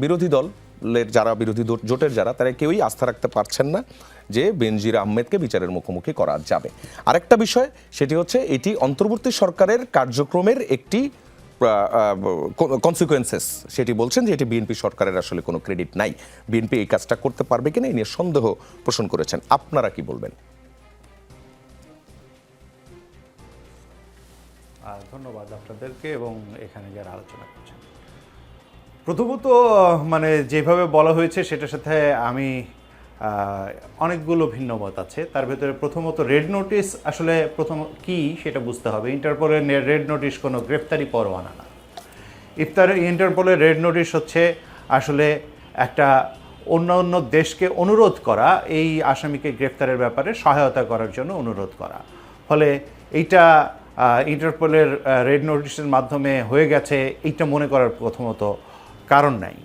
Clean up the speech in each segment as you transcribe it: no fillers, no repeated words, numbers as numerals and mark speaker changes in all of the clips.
Speaker 1: বিরোধী দলের যারা বিরোধী জোটের যারা তারা কেউই আস্থা রাখতে পারছেন না যে বেনজির আহমেদকে বিচারের মুখোমুখি করা যাবে। আরেকটা বিষয় সেটি হচ্ছে এটি অন্তর্বর্তী সরকারের কার্যক্রমের একটি কনসিকুয়েন্সেস, সেটি বলছেন যে এটি বিএনপি সরকারের আসলে কোনো ক্রেডিট নাই, বিএনপি এই কাজটা করতে পারবে কিনা এই নিয়ে সন্দেহ পোষণ করেছেন। আপনারা কি বলবেন?
Speaker 2: ধন্যবাদ আপনাদেরকে এবং এখানে যারা আলোচনা করছেন। প্রথমত মানে যেভাবে বলা হয়েছে সেটার সাথে আমি অনেকগুলো ভিন্ন মত আছে। তার ভেতরে প্রথমত রেড নোটিশ আসলে প্রথম কি সেটা বুঝতে হবে। ইন্টারপোলের রেড নোটিশ কোনো গ্রেফতারি পরোয়ানা না। ইন্টারপোলের রেড নোটিশ হচ্ছে আসলে একটা অন্য দেশকে অনুরোধ করা এই আসামিকে গ্রেফতারের ব্যাপারে সহায়তা করার জন্য অনুরোধ করা। ফলে এইটা ইন্টারপোলের রেড নোটিশের মাধ্যমে হয়ে গেছে এইটা মনে করার প্রথমত কারণ নাই।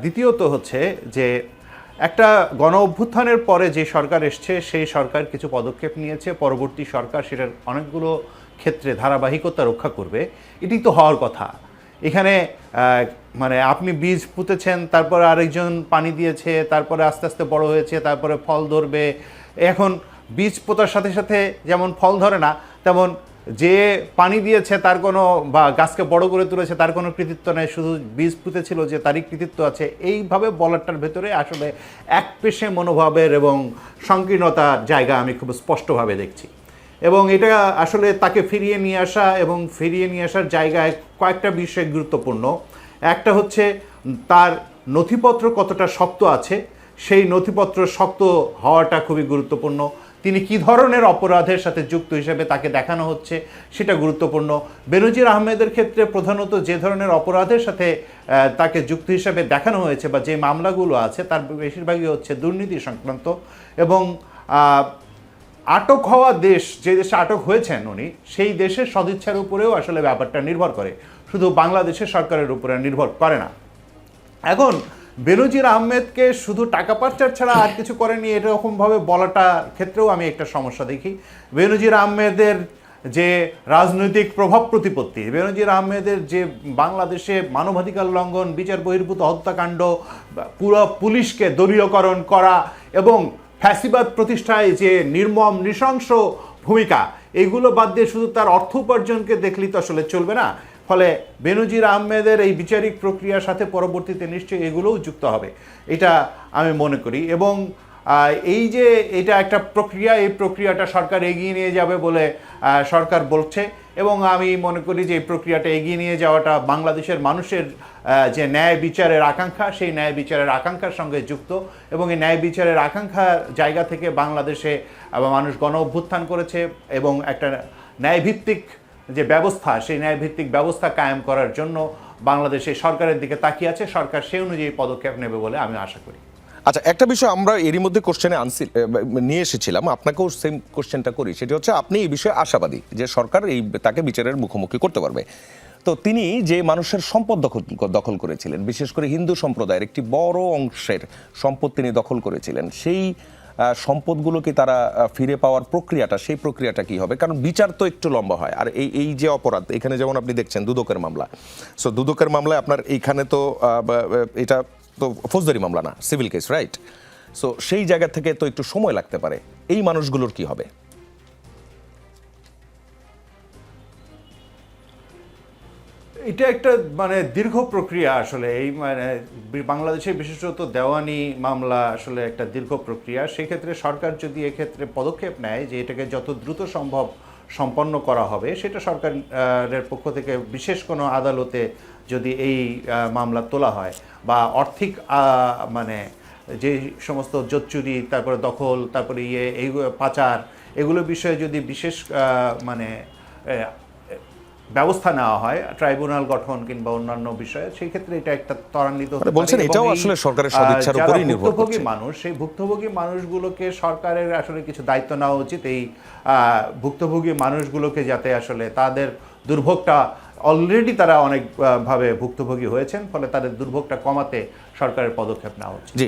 Speaker 2: দ্বিতীয়ত হচ্ছে যে একটা গণ অভ্যুত্থানের পরে যে সরকার এসছে সেই সরকার কিছু পদক্ষেপ নিয়েছে, পরবর্তী সরকার সেটার অনেকগুলো ক্ষেত্রে ধারাবাহিকতা রক্ষা করবে, এটি তো হওয়ার কথা। এখানে মানে আপনি বীজ পুঁতেছেন, তারপরে আরেকজন পানি দিয়েছে, তারপরে আস্তে আস্তে বড় হয়েছে, তারপরে ফল ধরবে। এখন বীজ পোঁতার সাথে সাথে যেমন ফল ধরে না, তেমন যে পানি দিয়েছে তার কোনো বা গাছকে বড় করে তুলেছে তার কোনো কৃতিত্ব নেই, শুধু বীজ পুঁতেছিল যে তারই কৃতিত্ব আছে। এইভাবে বলাটার ভেতরে আসলে একপেশে মনোভাবের এবং সংকীর্ণতার জায়গা আমি খুব স্পষ্টভাবে দেখছি। এবং এটা আসলে তাকে ফিরিয়ে নিয়ে আসা এবং ফিরিয়ে নিয়ে আসার জায়গায় কয়েকটা বিষয় গুরুত্বপূর্ণ। একটা হচ্ছে তার নথিপত্র কতটা শক্ত আছে, সেই নথিপত্র শক্ত হওয়াটা খুবই গুরুত্বপূর্ণ। তিনি কি ধরনের অপরাধের সাথে যুক্ত হিসেবে তাকে দেখানো হচ্ছে সেটা গুরুত্বপূর্ণ। বেনজির আহমেদের ক্ষেত্রে প্রধানত যে ধরনের অপরাধের সাথে তাকে যুক্ত হিসেবে দেখানো হয়েছে বা যে মামলাগুলো আছে তার বেশিরভাগই হচ্ছে দুর্নীতি সংক্রান্ত। এবং আটক হওয়া দেশ, যে দেশে আটক হয়েছেন উনি, সেই দেশের সদিচ্ছার উপরেও আসলে ব্যাপারটা নির্ভর করে, শুধু বাংলাদেশের সরকারের উপরে নির্ভর করে না। এখন বেনজির আহমেদকে শুধু টাকা পাচার ছাড়া আর কিছু করেনি এরকমভাবে বলাটা ক্ষেত্রেও আমি একটা সমস্যা দেখি। বেনজির আহমেদের যে রাজনৈতিক প্রভাব প্রতিপত্তি, বেনজির আহমেদের যে বাংলাদেশে মানবাধিকার লঙ্ঘন, বিচার বহির্ভূত হত্যাকাণ্ড, পুরো পুলিশকে দলীয়করণ করা এবং ফ্যাসিবাদ প্রতিষ্ঠায় যে নির্মম নৃশংস ভূমিকা, এগুলো বাদ দিয়ে শুধু তার অর্থ উপার্জনকে দেখলেই তো আসলে চলবে না। ফলে বেনজির আহমেদের এই বিচারিক প্রক্রিয়ার সাথে পরবর্তীতে নিশ্চয়ই এগুলোও যুক্ত হবে, এটা আমি মনে করি। এবং এই যে এটা একটা প্রক্রিয়া, এই প্রক্রিয়াটা সরকার এগিয়ে নিয়ে যাবে বলে সরকার বলছে এবং আমি মনে করি যে এই প্রক্রিয়াটা এগিয়ে নিয়ে যাওয়াটা বাংলাদেশের মানুষের যে ন্যায় বিচারের আকাঙ্ক্ষা, সেই ন্যায় বিচারের আকাঙ্ক্ষার সঙ্গে যুক্ত। এবং এই ন্যায় বিচারের আকাঙ্ক্ষার জায়গা থেকে বাংলাদেশে মানুষ গণ অভ্যুত্থান করেছে এবং একটা ন্যায়ভিত্তিক যে ব্যবস্থা, সেই ন্যায়ভিত্তিক ব্যবস্থা কায়েম করার জন্য বাংলাদেশে সরকারের দিকে তাকিয়ে আছে। সরকার সেই অনুযায়ী পদক্ষেপ নেবে বলে আমি আশা করি।
Speaker 1: আচ্ছা, একটা বিষয় আমরা এরই মধ্যে কোশ্চেনে নিয়ে এসেছিলাম, আপনাকেও সেম কোশ্চেনটা করি। সেটি হচ্ছে আপনি এই বিষয়ে আশাবাদী যে সরকার তাকে বিচারের মুখোমুখি করতে পারবে। তো তিনি যে মানুষের সম্পদ দখল করেছিলেন, বিশেষ করে হিন্দু সম্প্রদায়ের একটি বড় অংশের সম্পদ তিনি দখল করেছিলেন, সেই সম্পদগুলোকে তারা ফিরে পাওয়ার প্রক্রিয়াটা, সেই প্রক্রিয়াটা কি হবে? কারণ বিচার তো একটু লম্বা হয়। আর এই যে অপরাধ, এখানে যেমন আপনি দেখছেন দুদকের মামলা, সো দুদকের মামলায় আপনার এইখানে তো এটা তো ফৌজদারি মামলা না, সিভিল কেস, রাইট? সো সেই জায়গা থেকে তো একটু সময় লাগতে পারে। এই মানুষগুলোর কি হবে?
Speaker 2: এটা একটা মানে দীর্ঘ প্রক্রিয়া আসলে। এই মানে বাংলাদেশে বিশেষত দেওয়ানি মামলা আসলে একটা দীর্ঘ প্রক্রিয়া। সেক্ষেত্রে সরকার যদি এক্ষেত্রে পদক্ষেপ নেয় যে এটাকে যত দ্রুত সম্ভব সম্পন্ন করা হবে, সেটা সরকারের পক্ষ থেকে বিশেষ কোনো আদালতে যদি এই মামলা তোলা হয় বা আর্থিক মানে যে সমস্ত জোচ্চুরি, তারপরে দখল, তারপরে এই পাচার, এগুলো বিষয়ে যদি বিশেষ মানে ব্যবস্থা নেওয়া হয়, ট্রাইব্যুনাল গঠন কিংবা অন্যান্য বিষয়ে, সেই ক্ষেত্রে এটা একটা ত্বরান্বিত হতে পারে।
Speaker 1: বলছেন এটাও আসলে সরকারের সদিচ্ছার উপরেই নির্ভর করছে।
Speaker 2: ভুক্তভোগী মানুষ, সেই ভুক্তভোগী মানুষগুলোকে সরকারের আসলে কিছু দায়িত্ব নেওয়া উচিত। এই ভুক্তভোগী মানুষগুলোকে যাতে আসলে তাদের দুর্ভোগটা, অলরেডি তারা অনেকভাবে ভুক্তভোগী হয়েছেন, ফলে তাদের দুর্ভোগটা কমাতে সরকারের পদক্ষেপ নেওয়া উচিত।